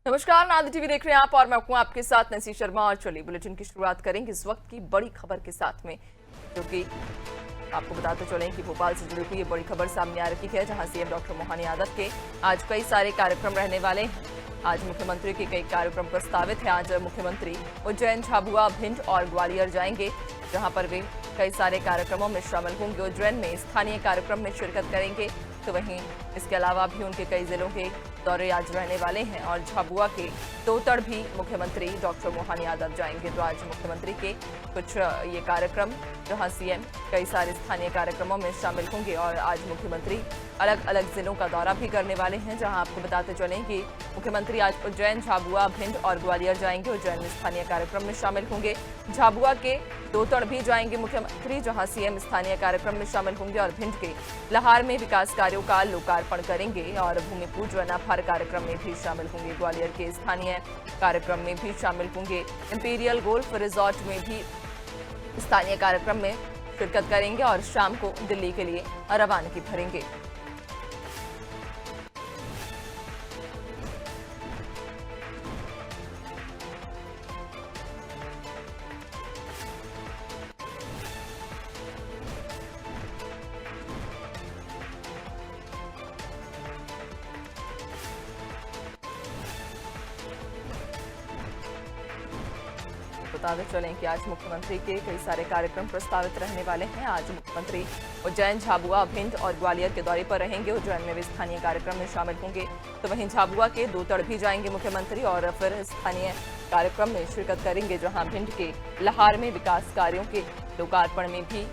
नमस्कार, नादिया टीवी देख रहे हैं आप और मैं हूं आपके साथ नसी शर्मा। और चलिए बुलेटिन की शुरुआत करेंगे इस वक्त की बड़ी खबर के साथ में, जो कि आपको बताते चलें कि भोपाल से जुड़ी हुई ये बड़ी खबर सामने आ रही है, जहां सीएम डॉक्टर मोहन यादव के आज कई सारे कार्यक्रम रहने वाले हैं। आज मुख्यमंत्री के कई कार्यक्रम प्रस्तावित हैं। आज मुख्यमंत्री उज्जैन, झाबुआ, भिंड और ग्वालियर जाएंगे, जहां पर वे कई सारे कार्यक्रमों में शामिल होंगे। उज्जैन में स्थानीय कार्यक्रम में शिरकत करेंगे, तो वहीं इसके अलावा भी उनके कई जिलों के दौरे आज रहने वाले हैं। और झाबुआ के तोतड़ भी मुख्यमंत्री डॉक्टर मोहन यादव जाएंगे। तो आज मुख्यमंत्री के कुछ ये कार्यक्रम, जहां सीएम कई सारे स्थानीय कार्यक्रमों में शामिल होंगे। और आज मुख्यमंत्री अलग अलग जिलों का दौरा भी करने वाले हैं, जहां आपको बताते चलें कि मुख्यमंत्री आज उज्जैन, झाबुआ, भिंड और ग्वालियर जाएंगे। उज्जैन में स्थानीय कार्यक्रम में शामिल होंगे। झाबुआ के तोतड़ भी जाएंगे मुख्यमंत्री, जहां सीएम स्थानीय कार्यक्रम में शामिल होंगे। और भिंड के लहार में विकास कार्यों का लोकार्पण करेंगे और भूमि पूजन आभार कार्यक्रम में भी शामिल होंगे। ग्वालियर के स्थानीय कार्यक्रम में भी शामिल होंगे। इंपीरियल गोल्फ रिजॉर्ट में भी स्थानीय कार्यक्रम में शिरकत करेंगे और शाम को दिल्ली के लिए रवानगी भरेंगे। बताते चलें कि आज मुख्यमंत्री के कई सारे कार्यक्रम प्रस्तावित रहने वाले हैं। आज मुख्यमंत्री उज्जैन, झाबुआ, भिंड और ग्वालियर के दौरे पर रहेंगे। उज्जैन में भी स्थानीय कार्यक्रम में शामिल होंगे, तो वहीं झाबुआ के तोतड़ भी जाएंगे मुख्यमंत्री और फिर स्थानीय कार्यक्रम में शिरकत करेंगे, जहां भिंड के लहार में विकास कार्यों के लोकार्पण में भी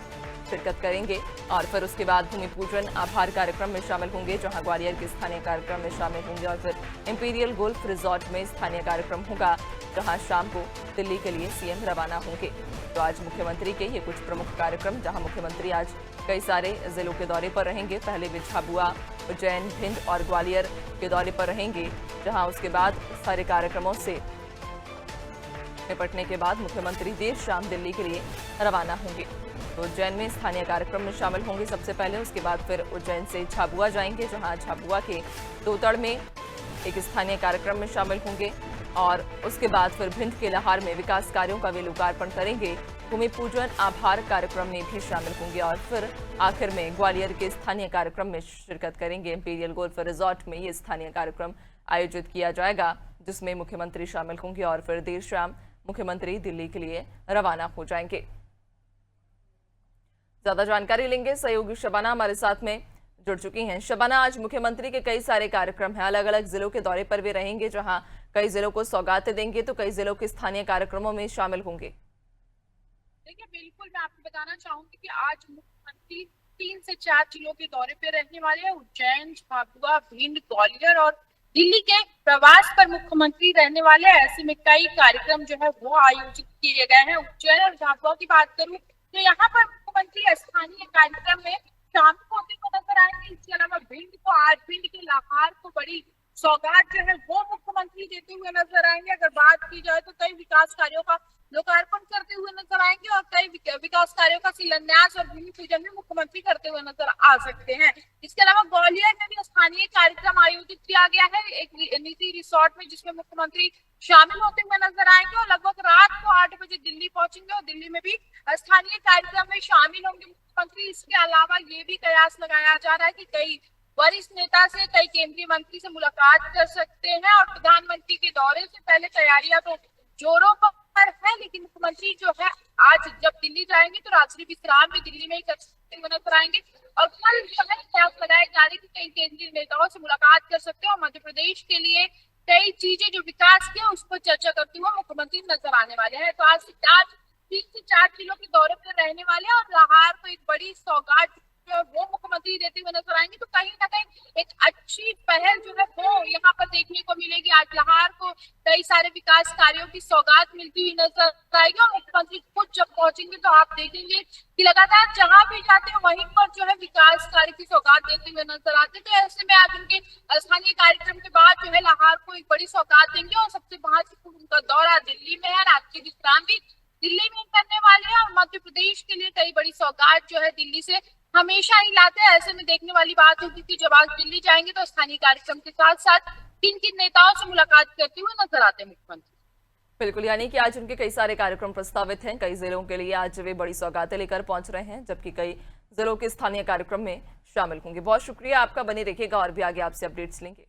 शिरकत करेंगे। और फिर उसके बाद भूमि पूजन आभार कार्यक्रम में शामिल होंगे, जहां ग्वालियर के स्थानीय कार्यक्रम में शामिल होंगे। और फिर इंपीरियल गोल्फ रिजॉर्ट में स्थानीय कार्यक्रम होगा, जहां शाम को दिल्ली के लिए सीएम रवाना होंगे। तो आज मुख्यमंत्री के ये कुछ प्रमुख कार्यक्रम, जहां मुख्यमंत्री आज कई सारे जिलों के दौरे पर रहेंगे। पहले वे झाबुआ, उज्जैन, भिंड और ग्वालियर के दौरे पर रहेंगे, जहां उसके बाद सारे कार्यक्रमों से निपटने के बाद मुख्यमंत्री देर शाम दिल्ली के लिए रवाना होंगे। तो उज्जैन में स्थानीय कार्यक्रम में शामिल होंगे सबसे पहले, उसके बाद फिर उज्जैन से झाबुआ जाएंगे, जहां झाबुआ के तोतड़ में एक स्थानीय कार्यक्रम में शामिल होंगे। और उसके बाद फिर भिंड के लहार में विकास कार्यों का वे लोकार्पण करेंगे। भूमि पूजन आभार कार्यक्रम में भी शामिल होंगे और फिर आखिर में ग्वालियर के स्थानीय कार्यक्रम में शिरकत करेंगे। इंपीरियल गोल्फ रिजॉर्ट में ये स्थानीय कार्यक्रम आयोजित किया जाएगा, जिसमें मुख्यमंत्री शामिल होंगे। और फिर देर शाम मुख्यमंत्री दिल्ली के लिए रवाना हो जाएंगे। ज्यादा जानकारी लेंगे, सहयोगी शबाना हमारे साथ में जुड़ चुकी हैं। शबाना, आज मुख्यमंत्री के कई सारे कार्यक्रम हैं, अलग अलग जिलों के दौरे पर वे रहेंगे, जहां कई जिलों को सौगातें देंगे, तो कई जिलों के स्थानीय कार्यक्रमों में शामिल होंगे। देखिए, बिल्कुल मैं आपको बताना चाहूंगी कि आज मुख्यमंत्री 3 से 4 जिलों के दौरे पे रहने वाले हैं। उज्जैन, झाबुआ, भिंड, ग्वालियर और दिल्ली के प्रवास पर मुख्यमंत्री रहने वाले हैं। ऐसे में कई कार्यक्रम जो है वो आयोजित किए गए हैं। उज्जैन और झाबुआ की बात करूं तो यहाँ पर मुख्यमंत्री स्थानीय कार्यक्रम में शामिल होते हुए नजर आएंगे। इसके अलावा भिंड को, आज भिंड के लाहार को बड़ी सौगात जो है वो मुख्यमंत्री देते हुए नजर आएंगे। अगर बात की जाए तो कई विकास कार्यों का लोकार्पण करते हुए नजर आएंगे और कई विकास कार्यों का शिलान्यास और भूमि पूजन भी मुख्यमंत्री करते हुए नजर आ सकते हैं। इसके अलावा ग्वालियर में भी स्थानीय कार्यक्रम आयोजित किया गया है, एक निजी रिसोर्ट में, जिसमें मुख्यमंत्री शामिल होते हुए नजर आएंगे और लगभग रात को 8 बजे दिल्ली पहुंचेंगे और दिल्ली में भी स्थानीय कार्यक्रम में शामिल होंगे मुख्यमंत्री। इसके अलावा ये भी कयास लगाया जा रहा है कि कई वरिष्ठ नेता से, कई केंद्रीय मंत्री से मुलाकात कर सकते हैं और प्रधानमंत्री के दौरे से पहले तैयारियां तो जोरों पर है, लेकिन मुख्यमंत्री जो है आज जब दिल्ली जाएंगे तो रात्रि विश्राम भी दिल्ली में ही करते हुए नजर आएंगे। और कल जो है कयास लगाए जा रहे हैं कि कई केंद्रीय नेताओं से मुलाकात कर सकते हैं और मध्य प्रदेश के लिए कई चीजें जो विकास की उस पर चर्चा करते हुए मुख्यमंत्री नजर आने वाले हैं। तो आज 3 से 4 जिलों के दौरे पर रहने वाले हैं और लहार को एक बड़ी सौगात वो मुख्यमंत्री देते हुए नजर आएंगे। तो कहीं ना कहीं एक अच्छी पहल जो है वो यहाँ पर देखने को मिलेगी। आज लहार को कई सारे विकास कार्यों की सौगात मिलती हुई नजर आएगी और मुख्यमंत्री खुद जब पहुंचेंगे तो आप देखेंगे कि लगातार जहां भी जाते हैं वहीं पर जो है विकास कार्य की सौगात देते हुए नजर आते हैं। तो ऐसे में आज उनके स्थानीय कार्यक्रम के बाद जो है लहार को एक बड़ी सौगात देंगे और सबसे महत्वपूर्ण उनका दौरा दिल्ली में है। रात्रि विश्राम भी दिल्ली में करने वाले हैं और मध्य प्रदेश के लिए कई बड़ी सौगात जो है दिल्ली से हमेशा ही लाते हैं। ऐसे में देखने वाली बात होगी कि जब आज दिल्ली जाएंगे तो स्थानीय कार्यक्रम के साथ साथ किन किन नेताओं से मुलाकात करते हुए नजर आते हैं मुख्यमंत्री। बिल्कुल, यानी कि आज उनके कई सारे कार्यक्रम प्रस्तावित हैं। कई जिलों के लिए आज वे बड़ी सौगातें लेकर पहुंच रहे हैं, जबकि कई जिलों के स्थानीय कार्यक्रम में शामिल होंगे। बहुत शुक्रिया आपका, बने रहिएगा और भी आगे आपसे अपडेट्स लेंगे।